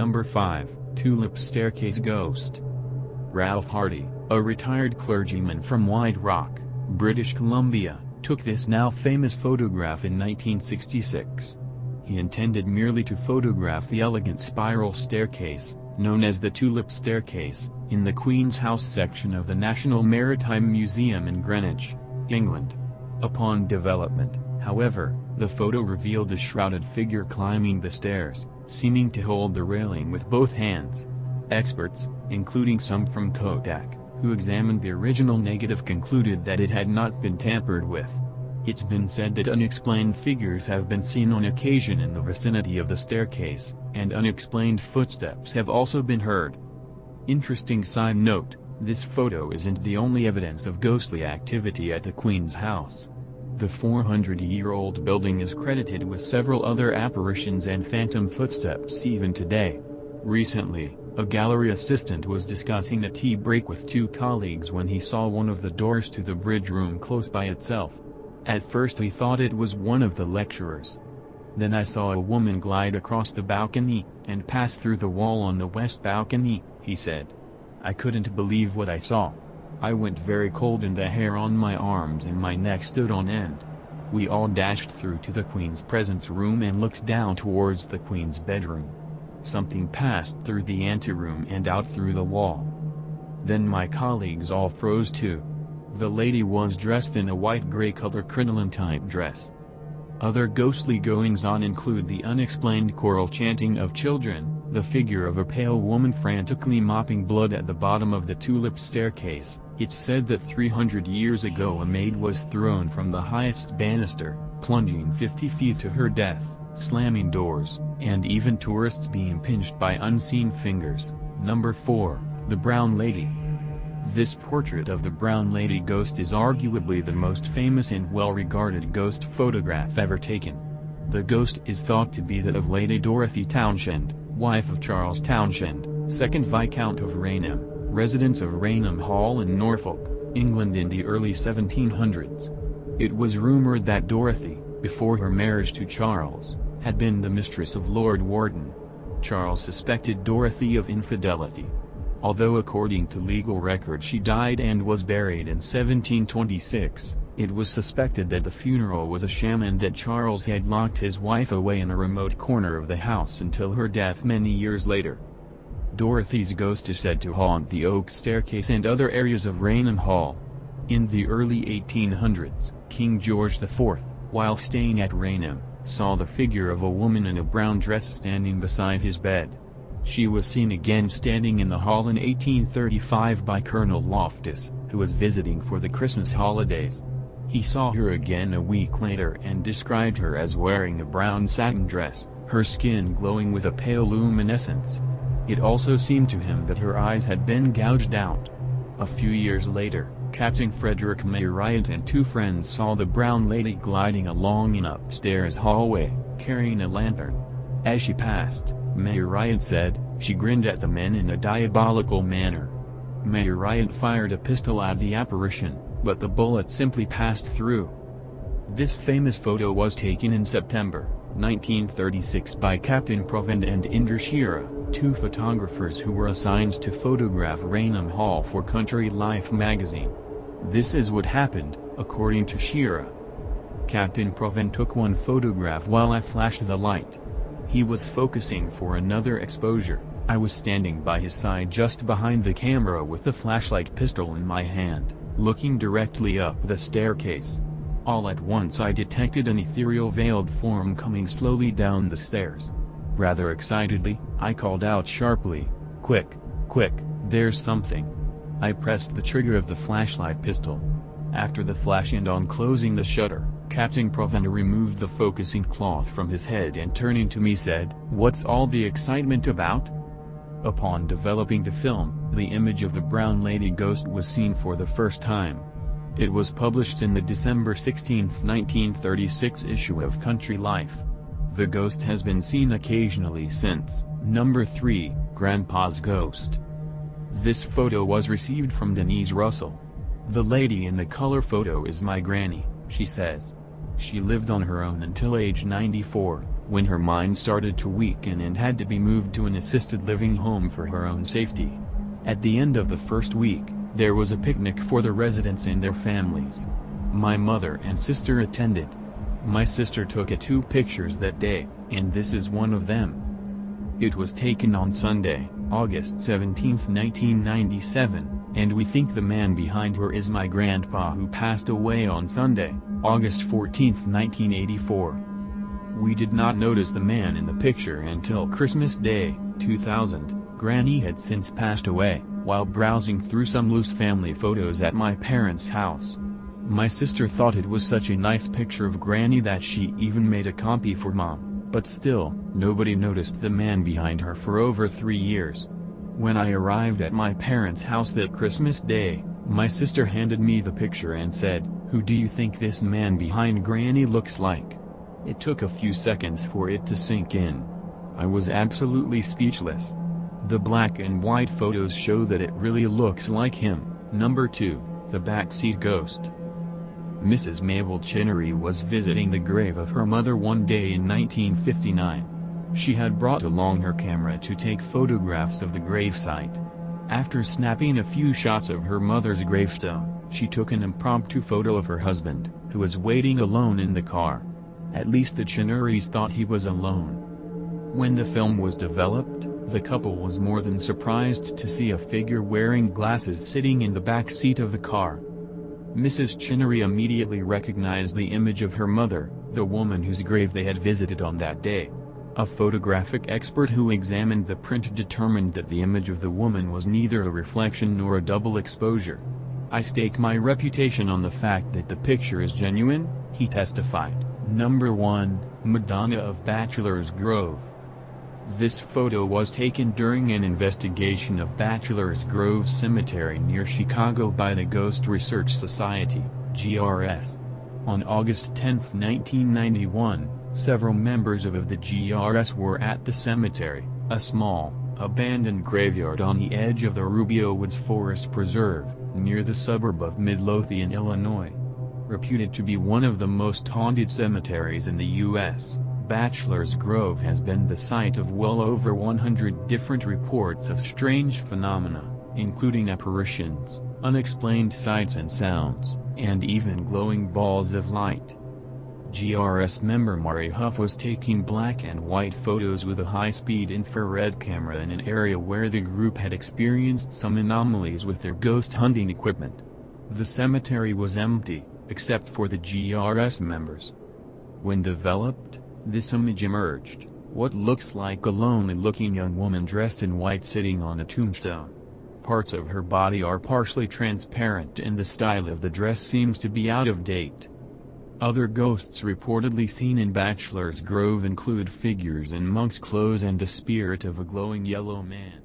Number 5, Tulip Staircase Ghost. Ralph Hardy, a retired clergyman from White Rock, British Columbia, took this now famous photograph in 1966. He intended merely to photograph the elegant spiral staircase, known as the Tulip Staircase, in the Queen's House section of the National Maritime Museum in Greenwich, England. Upon development, however, the photo revealed a shrouded figure climbing the stairs, seeming to hold the railing with both hands. Experts, including some from CO.AG, who examined the original negative, concluded that it had not been tampered with. It's been said that unexplained figures have been seen on occasion in the vicinity of the staircase, and unexplained footsteps have also been heard. Interesting side note, this photo isn't the only evidence of ghostly activity at the Queen's house. The 400-year-old building is credited with several other apparitions and phantom footsteps even today. Recently, a gallery assistant was discussing a tea break with two colleagues when he saw one of the doors to the bridge room close by itself. At first he thought it was one of the lecturers. Then I saw a woman glide across the balcony, and pass through the wall on the west balcony, he said. I couldn't believe what I saw. I went very cold and the hair on my arms and my neck stood on end. We all dashed through to the Queen's presence room and looked down towards the Queen's bedroom. Something passed through the anteroom and out through the wall. Then my colleagues all froze too. The lady was dressed in a white-gray color crinoline-type dress. Other ghostly goings-on include the unexplained choral chanting of children, the figure of a pale woman frantically mopping blood at the bottom of the Tulip Staircase. It's said that 300 years ago a maid was thrown from the highest banister, plunging 50 feet to her death, slamming doors, and even tourists being pinched by unseen fingers. Number 4, the Brown Lady. This portrait of the Brown Lady ghost is arguably the most famous and well-regarded ghost photograph ever taken. The ghost is thought to be that of Lady Dorothy Townshend, wife of Charles Townshend, 2nd Viscount of Raynham, residents of Raynham Hall in Norfolk, England in the early 1700s. It was rumored that Dorothy, before her marriage to Charles, had been the mistress of Lord Wharton. Charles suspected Dorothy of infidelity. Although according to legal records she died and was buried in 1726, it was suspected that the funeral was a sham and that Charles had locked his wife away in a remote corner of the house until her death many years later. Dorothy's ghost is said to haunt the oak staircase and other areas of Raynham Hall. In the early 1800s, King George IV, while staying at Raynham, saw the figure of a woman in a brown dress standing beside his bed. She was seen again standing in the hall in 1835 by Colonel Loftus, who was visiting for the Christmas holidays. He saw her again a week later and described her as wearing a brown satin dress, her skin glowing with a pale luminescence. It also seemed to him that her eyes had been gouged out. A few years later, Captain Frederick Marriott and two friends saw the Brown Lady gliding along an upstairs hallway, carrying a lantern. As she passed, Marriott said, she grinned at the men in a diabolical manner. Marriott fired a pistol at the apparition, but the bullet simply passed through. This famous photo was taken in September 1936 by Captain Provend and Indra Shearer, two photographers who were assigned to photograph Raynham Hall for Country Life magazine. This is what happened, according to Shearer. Captain Provend took one photograph while I flashed the light. He was focusing for another exposure. I was standing by his side just behind the camera with the flashlight pistol in my hand, looking directly up the staircase. All at once I detected an ethereal veiled form coming slowly down the stairs. Rather excitedly, I called out sharply, "Quick, quick, there's something." I pressed the trigger of the flashlight pistol. After the flash and on closing the shutter, Captain Provender removed the focusing cloth from his head and turning to me said, "What's all the excitement about?" Upon developing the film, the image of the Brown Lady ghost was seen for the first time. It was published in the December 16, 1936 issue of Country Life. The ghost has been seen occasionally since. Number 3, Grandpa's Ghost. This photo was received from Denise Russell. "The lady in the color photo is my granny," she says. "She lived on her own until age 94. when her mind started to weaken and had to be moved to an assisted living home for her own safety. At the end of the first week, there was a picnic for the residents and their families. My mother and sister attended. My sister took 2 pictures that day, and this is one of them. It was taken on Sunday, August 17, 1997, and we think the man behind her is my grandpa who passed away on Sunday, August 14, 1984. We did not notice the man in the picture until Christmas Day, 2000. Granny had since passed away, while browsing through some loose family photos at my parents' house. My sister thought it was such a nice picture of Granny that she even made a copy for Mom, but still, nobody noticed the man behind her for over 3 years. When I arrived at my parents' house that Christmas Day, my sister handed me the picture and said, "Who do you think this man behind Granny looks like?" It took a few seconds for it to sink in. I was absolutely speechless. The black and white photos show that it really looks like him. Number 2, the backseat ghost. Mrs. Mabel Chinnery was visiting the grave of her mother one day in 1959. She had brought along her camera to take photographs of the gravesite. After snapping a few shots of her mother's gravestone, she took an impromptu photo of her husband, who was waiting alone in the car. At least the Chinnerys thought he was alone. When the film was developed, the couple was more than surprised to see a figure wearing glasses sitting in the back seat of the car. Mrs. Chinnery immediately recognized the image of her mother, the woman whose grave they had visited on that day. A photographic expert who examined the print determined that the image of the woman was neither a reflection nor a double exposure. "I stake my reputation on the fact that the picture is genuine," he testified. Number 1, Madonna of Bachelor's Grove. This photo was taken during an investigation of Bachelor's Grove Cemetery near Chicago by the Ghost Research Society, GRS. On August 10, 1991, several members of the GRS were at the cemetery, a small, abandoned graveyard on the edge of the Rubio Woods Forest Preserve, near the suburb of Midlothian, Illinois. Reputed to be one of the most haunted cemeteries in the U.S., Bachelor's Grove has been the site of well over 100 different reports of strange phenomena, including apparitions, unexplained sights and sounds, and even glowing balls of light. GRS member Mari Huff was taking black and white photos with a high-speed infrared camera in an area where the group had experienced some anomalies with their ghost hunting equipment. The cemetery was empty, except for the GRS members. When developed, this image emerged, what looks like a lonely-looking young woman dressed in white sitting on a tombstone. Parts of her body are partially transparent and the style of the dress seems to be out of date. Other ghosts reportedly seen in Bachelor's Grove include figures in monk's clothes and the spirit of a glowing yellow man.